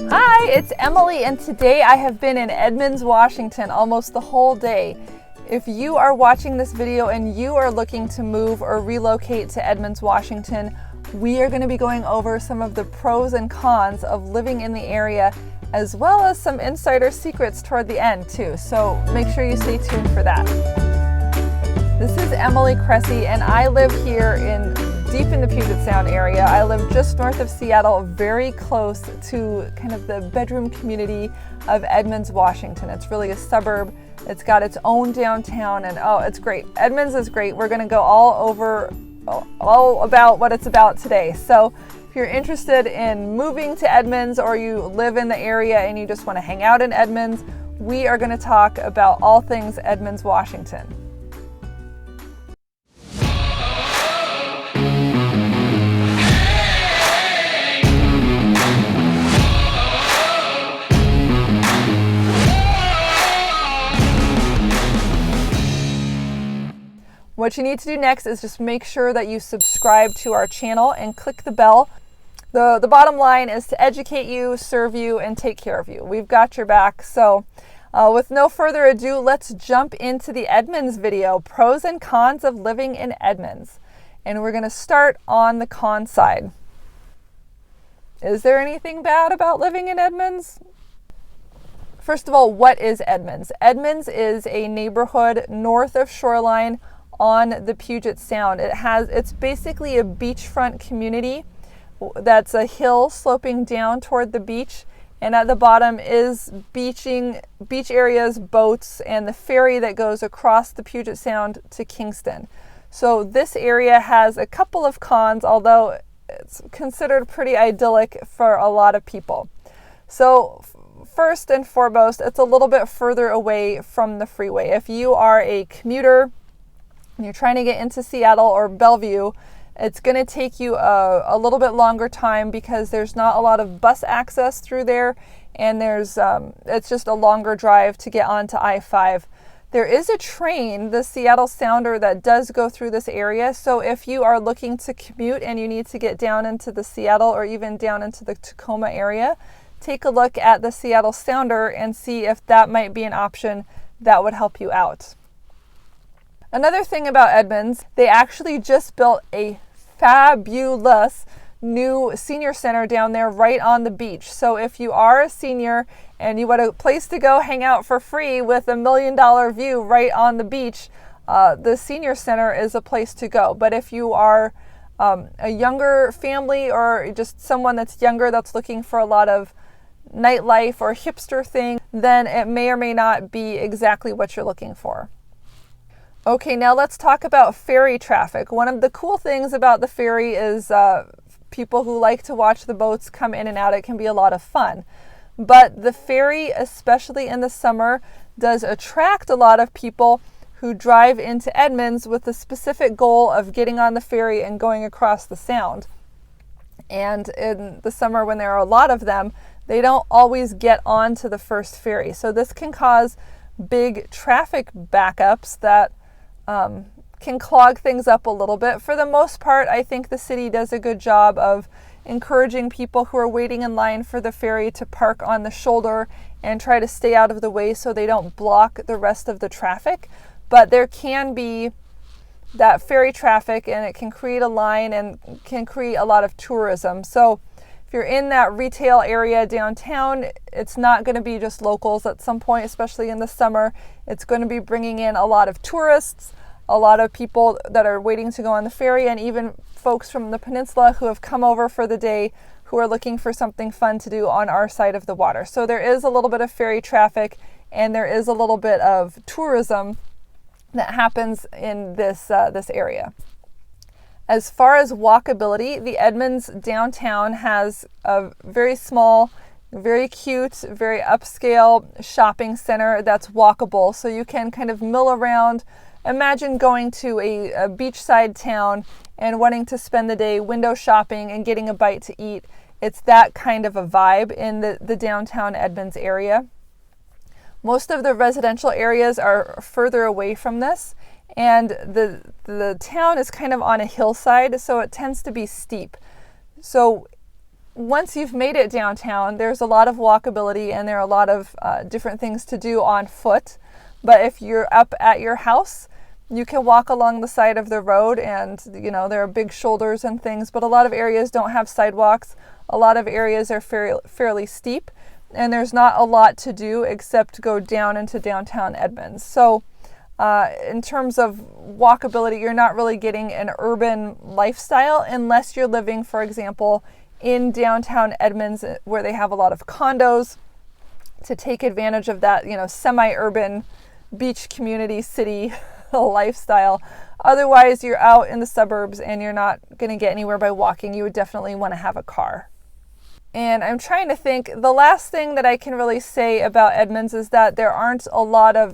Hi, it's Emily, and today I have been in Edmonds, Washington almost the whole day. If you are watching this video and you are looking to move or relocate to Edmonds, Washington, we are going to be going over some of the pros and cons of living in the area, as well as some insider secrets toward the end too. So make sure you stay tuned for that. This is Emily Cressey, and I live here deep in the Puget Sound area. I live just north of Seattle, very close to kind of the bedroom community of Edmonds, Washington. It's really a suburb. It's got its own downtown, and oh, it's great. Edmonds is great. We're going to go all about what it's about today. So if you're interested in moving to Edmonds, or you live in the area and you just want to hang out in Edmonds, we are going to talk about all things Edmonds, Washington. What you need to do next is just make sure that you subscribe to our channel and click the bell. The bottom line is to educate you, serve you, and take care of you. We've got your back. So with no further ado, let's jump into the Edmonds video, pros and cons of living in Edmonds. And we're going to start on the con side. Is there anything bad about living in Edmonds? First of all, what is Edmonds? Edmonds is a neighborhood north of Shoreline on the Puget Sound. It's basically a beachfront community that's a hill sloping down toward the beach, and at the bottom is beach areas, boats, and the ferry that goes across the Puget Sound to Kingston. So this area has a couple of cons, although it's considered pretty idyllic for a lot of people. So first and foremost, it's a little bit further away from the freeway. If you are a commuter and you're trying to get into Seattle or Bellevue, it's going to take you a little bit longer time because there's not a lot of bus access through there, and it's just a longer drive to get onto I-5. There is a train, the Seattle Sounder, that does go through this area. So if you are looking to commute and you need to get down into the Seattle or even down into the Tacoma area, take a look at the Seattle Sounder and see if that might be an option that would help you out. Another thing about Edmonds, they actually just built a fabulous new senior center down there right on the beach. So if you are a senior and you want a place to go hang out for free with $1 million view right on the beach, the senior center is a place to go. But if you are a younger family or just someone that's younger that's looking for a lot of nightlife or hipster thing, then it may or may not be exactly what you're looking for. Okay, now let's talk about ferry traffic. One of the cool things about the ferry is people who like to watch the boats come in and out. It can be a lot of fun. But the ferry, especially in the summer, does attract a lot of people who drive into Edmonds with the specific goal of getting on the ferry and going across the sound. And in the summer, when there are a lot of them, they don't always get onto the first ferry. So this can cause big traffic backups that can clog things up a little bit. For the most part, I think the city does a good job of encouraging people who are waiting in line for the ferry to park on the shoulder and try to stay out of the way so they don't block the rest of the traffic. But there can be that ferry traffic, and it can create a line and can create a lot of tourism. So if you're in that retail area downtown, it's not going to be just locals at some point, especially in the summer. It's going to be bringing in a lot of tourists, a lot of people that are waiting to go on the ferry, and even folks from the peninsula who have come over for the day who are looking for something fun to do on our side of the water. So there is a little bit of ferry traffic, and there is a little bit of tourism that happens in this area. As far as walkability, the Edmonds downtown has a very small, very cute, very upscale shopping center that's walkable. So you can kind of mill around. Imagine going to a beachside town and wanting to spend the day window shopping and getting a bite to eat. It's that kind of a vibe in the downtown Edmonds area. Most of the residential areas are further away from this, and the town is kind of on a hillside, so it tends to be steep. So once you've made it downtown, there's a lot of walkability and there are a lot of different things to do on foot. But if you're up at your house, you can walk along the side of the road, and there are big shoulders and things, but a lot of areas don't have sidewalks. A lot of areas are fairly steep, and there's not a lot to do except go down into downtown Edmonds. So in terms of walkability, you're not really getting an urban lifestyle unless you're living, for example, in downtown Edmonds, where they have a lot of condos to take advantage of that, semi-urban beach community city lifestyle. Otherwise, you're out in the suburbs and you're not going to get anywhere by walking. You would definitely want to have a car. And I'm trying to think, the last thing that I can really say about Edmonds is that there aren't a lot of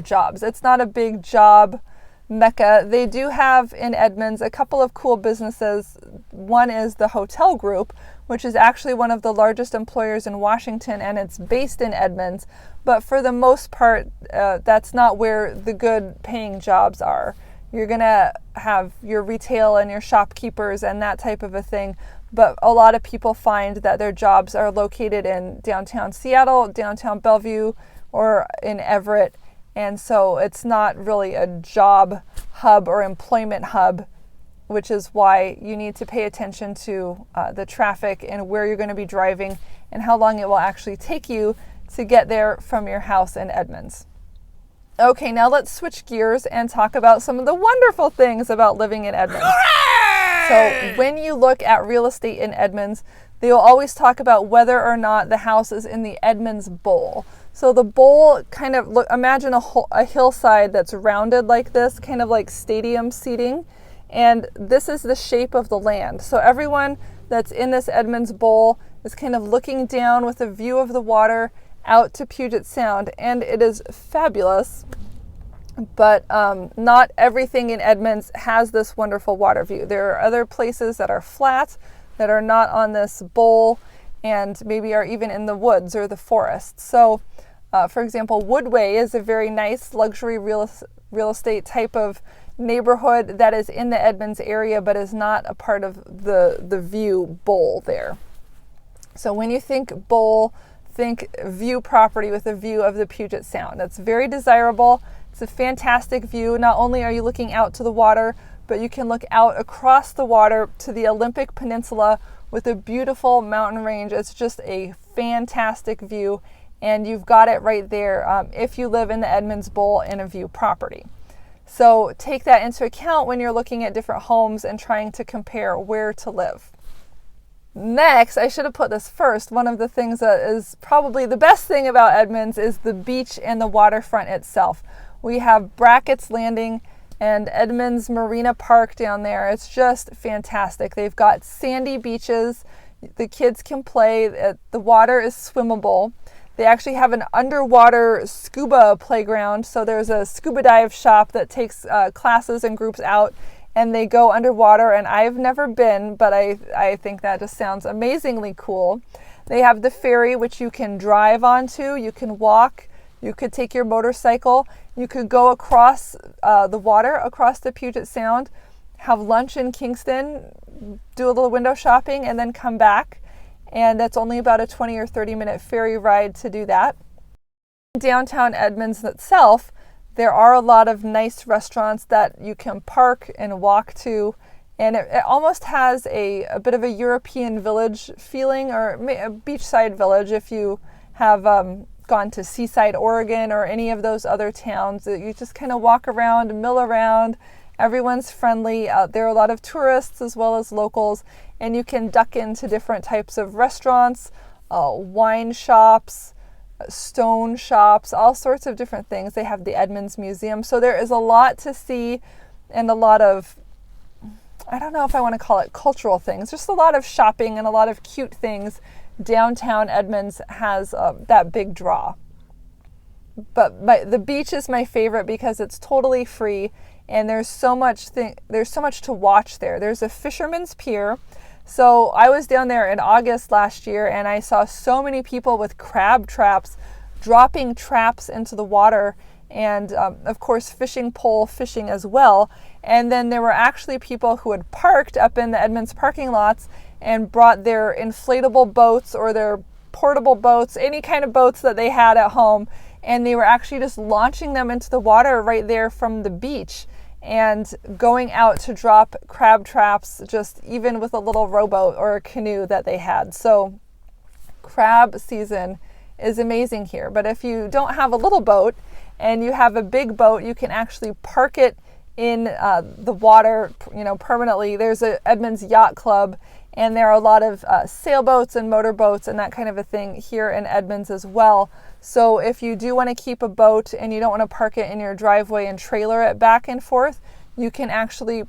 jobs. It's not a big job mecca. They do have in Edmonds a couple of cool businesses. One is the hotel group, which is actually one of the largest employers in Washington, and it's based in Edmonds. But for the most part, that's not where the good paying jobs are. You're going to have your retail and your shopkeepers and that type of a thing. But a lot of people find that their jobs are located in downtown Seattle, downtown Bellevue, or in Everett. And so it's not really a job hub or employment hub, which is why you need to pay attention to the traffic and where you're going to be driving and how long it will actually take you to get there from your house in Edmonds. Okay, now let's switch gears and talk about some of the wonderful things about living in Edmonds. So when you look at real estate in Edmonds, they will always talk about whether or not the house is in the Edmonds Bowl. So the bowl kind of, imagine a hillside that's rounded like this, kind of like stadium seating. And this is the shape of the land. So everyone that's in this Edmonds Bowl is kind of looking down with a view of the water out to Puget Sound. And it is fabulous. But not everything in Edmonds has this wonderful water view. There are other places that are flat, that are not on this bowl, and maybe are even in the woods or the forest. So, for example, Woodway is a very nice luxury real estate type of neighborhood that is in the Edmonds area, but is not a part of the view bowl there. So when you think bowl, think view property with a view of the Puget Sound. That's very desirable. It's a fantastic view. Not only are you looking out to the water, but you can look out across the water to the Olympic Peninsula with a beautiful mountain range. It's just a fantastic view, and you've got it right there if you live in the Edmonds Bowl in a view property. So take that into account when you're looking at different homes and trying to compare where to live. Next, I should have put this first. One of the things that is probably the best thing about Edmonds is the beach and the waterfront itself. We have Brackett's Landing and Edmonds Marina Park down there. It's just fantastic. They've got sandy beaches. The kids can play. The water is swimmable. They actually have an underwater scuba playground. So there's a scuba dive shop that takes classes and groups out, and they go underwater. And I've never been, but I think that just sounds amazingly cool. They have the ferry, which you can drive onto. You can walk. You could take your motorcycle. You could go across the water, across the Puget Sound, have lunch in Kingston, do a little window shopping, and then come back. And that's only about a 20 or 30 minute ferry ride to do that. Downtown Edmonds itself, there are a lot of nice restaurants that you can park and walk to. And it almost has a bit of a European village feeling, or a beachside village if you have gone to Seaside, Oregon, or any of those other towns. You just kind of walk around, mill around. Everyone's friendly. There are a lot of tourists as well as locals, and you can duck into different types of restaurants, wine shops, stone shops, all sorts of different things. They have the Edmonds Museum. So there is a lot to see and a lot of, I don't know if I want to call it cultural things, just a lot of shopping and a lot of cute things. Downtown Edmonds has that big draw. But the beach is my favorite because it's totally free, and there's so much to watch there. There's a fisherman's pier. So I was down there in August last year, and I saw so many people with crab traps dropping traps into the water and of course fishing pole fishing as well. And then there were actually people who had parked up in the Edmonds parking lots and brought their inflatable boats or their portable boats, any kind of boats that they had at home, and they were actually just launching them into the water right there from the beach and going out to drop crab traps, just even with a little rowboat or a canoe that they had. So crab season is amazing here. But if you don't have a little boat and you have a big boat, you can actually park it in the water, permanently. There's a Edmonds Yacht Club, and there are a lot of sailboats and motorboats and that kind of a thing here in Edmonds as well. So if you do want to keep a boat and you don't want to park it in your driveway and trailer it back and forth, you can actually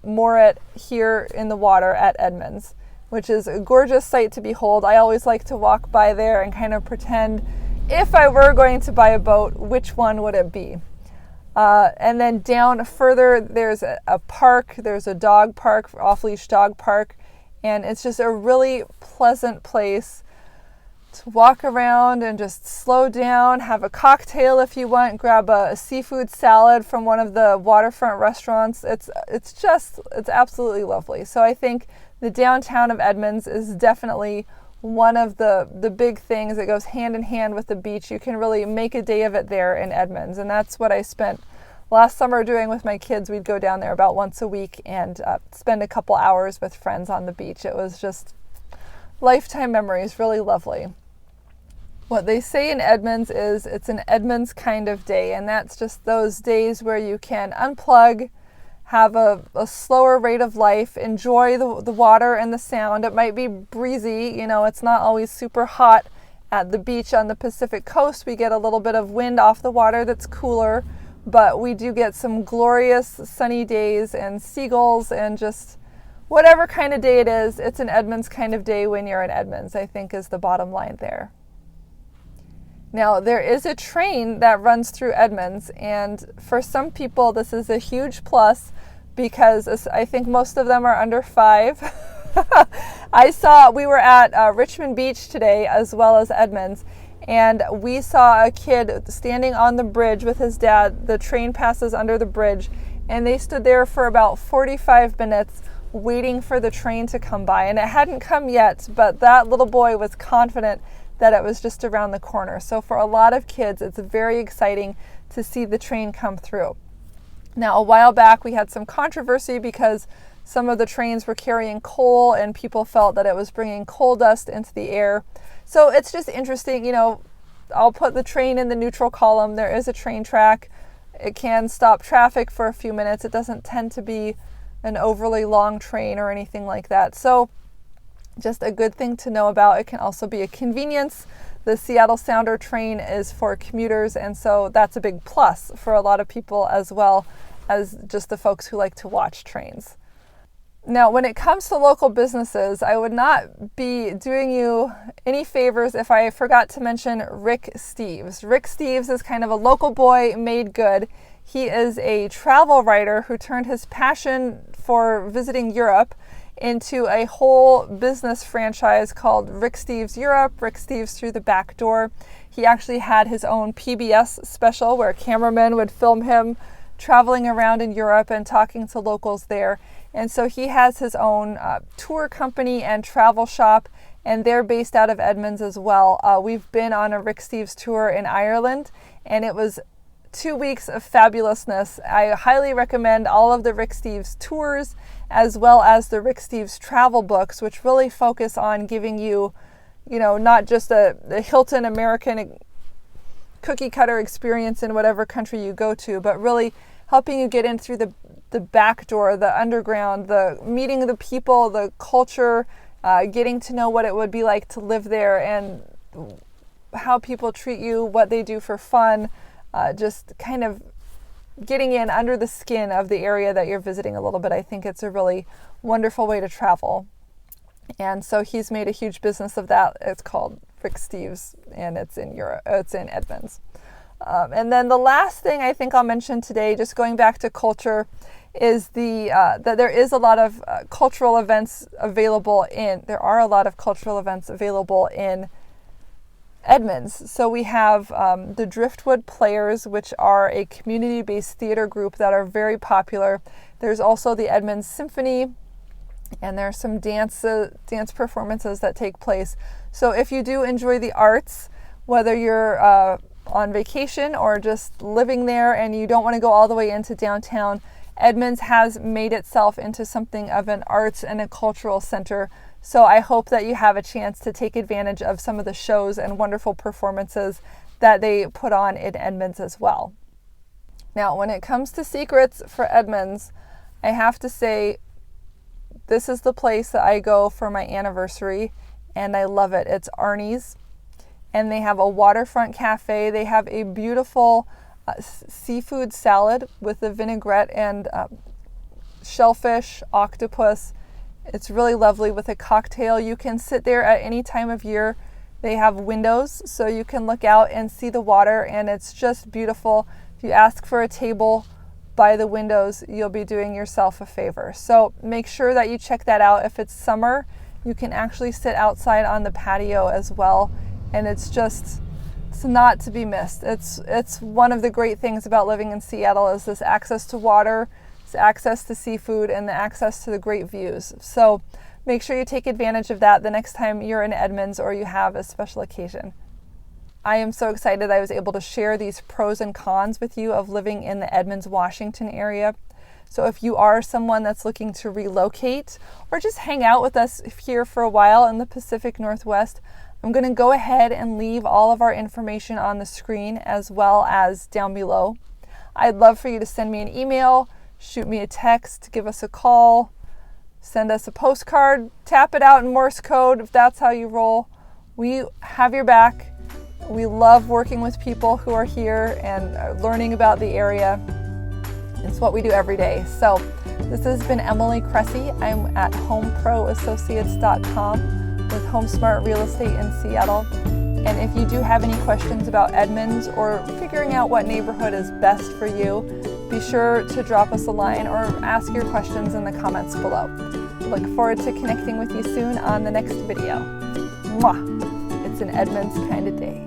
moor it here in the water at Edmonds, which is a gorgeous sight to behold. I always like to walk by there and kind of pretend, if I were going to buy a boat, which one would it be? And then down further, there's a park. There's a dog park, off-leash dog park. And it's just a really pleasant place to walk around and just slow down, have a cocktail if you want, grab a seafood salad from one of the waterfront restaurants. It's absolutely lovely. So I think the downtown of Edmonds is definitely one of the big things that goes hand in hand with the beach. You can really make a day of it there in Edmonds. And that's what I spent last summer doing with my kids. We'd go down there about once a week and spend a couple hours with friends on the beach. It was just lifetime memories, really lovely. What they say in Edmonds is it's an Edmonds kind of day, and that's just those days where you can unplug, have a slower rate of life, enjoy the water and the sound. It might be breezy, it's not always super hot at the beach on the Pacific coast. We get a little bit of wind off the water that's cooler, but we do get some glorious sunny days and seagulls, and just whatever kind of day it is, it's an Edmonds kind of day when you're in Edmonds, I think is the bottom line there. Now, there is a train that runs through Edmonds, and for some people this is a huge plus because I think most of them are under 5. We were at Richmond Beach today as well as Edmonds, and we saw a kid standing on the bridge with his dad. The train passes under the bridge, and they stood there for about 45 minutes waiting for the train to come by, and it hadn't come yet, but that little boy was confident that it was just around the corner. So for a lot of kids, it's very exciting to see the train come through. Now, a while back, we had some controversy because some of the trains were carrying coal and people felt that it was bringing coal dust into the air. So it's just interesting, I'll put the train in the neutral column. There is a train track. It can stop traffic for a few minutes. It doesn't tend to be an overly long train or anything like that. So just a good thing to know about. It can also be a convenience. The Seattle Sounder train is for commuters, and so that's a big plus for a lot of people as well as just the folks who like to watch trains. Now, when it comes to local businesses, I would not be doing you any favors if I forgot to mention Rick Steves. Rick Steves is kind of a local boy made good. He is a travel writer who turned his passion for visiting Europe into a whole business franchise called Rick Steves Europe, Rick Steves Through the Back Door. He actually had his own PBS special where cameramen would film him traveling around in Europe and talking to locals there. And so he has his own tour company and travel shop, and they're based out of Edmonds as well. We've been on a Rick Steves tour in Ireland, and it was 2 weeks of fabulousness. I highly recommend all of the Rick Steves tours as well as the Rick Steves travel books, which really focus on giving you, not just the Hilton American cookie cutter experience in whatever country you go to, but really helping you get in through the back door, the underground, the meeting the people, the culture, getting to know what it would be like to live there and how people treat you, what they do for fun, just kind of getting in under the skin of the area that you're visiting a little bit. I think it's a really wonderful way to travel. And so he's made a huge business of that. It's called Rick Steves, and it's in Europe. It's in Edmonds. And then the last thing I think I'll mention today, just going back to culture, is that there is a lot of cultural events available in. There are a lot of cultural events available in Edmonds. So we have the Driftwood Players, which are a community-based theater group that are very popular. There's also the Edmonds Symphony, and there are some dance performances that take place. So if you do enjoy the arts, whether you're on vacation or just living there and you don't want to go all the way into downtown, Edmonds has made itself into something of an arts and a cultural center. So I hope that you have a chance to take advantage of some of the shows and wonderful performances that they put on in Edmonds as well. Now, when it comes to secrets for Edmonds, I have to say this is the place that I go for my anniversary, and I love it. It's Arnie's, and they have a waterfront cafe. They have a beautiful seafood salad with a vinaigrette and shellfish, octopus. It's really lovely with a cocktail. You can sit there at any time of year. They have windows so you can look out and see the water, and it's just beautiful. If you ask for a table by the windows, you'll be doing yourself a favor. So make sure that you check that out. If it's summer, you can actually sit outside on the patio as well, and it's not to be missed. It's one of the great things about living in Seattle is this access to water, this access to seafood, and the access to the great views. So make sure you take advantage of that the next time you're in Edmonds or you have a special occasion. I am so excited I was able to share these pros and cons with you of living in the Edmonds, Washington area. So if you are someone that's looking to relocate or just hang out with us here for a while in the Pacific Northwest, I'm going to go ahead and leave all of our information on the screen as well as down below. I'd love for you to send me an email, shoot me a text, give us a call, send us a postcard, tap it out in Morse code if that's how you roll. We have your back. We love working with people who are here and learning about the area. It's what we do every day. So this has been Emily Cressey. I'm at homeproassociates.com with HomeSmart Real Estate in Seattle. And if you do have any questions about Edmonds or figuring out what neighborhood is best for you, be sure to drop us a line or ask your questions in the comments below. Look forward to connecting with you soon on the next video. Mwah! It's an Edmonds kind of day.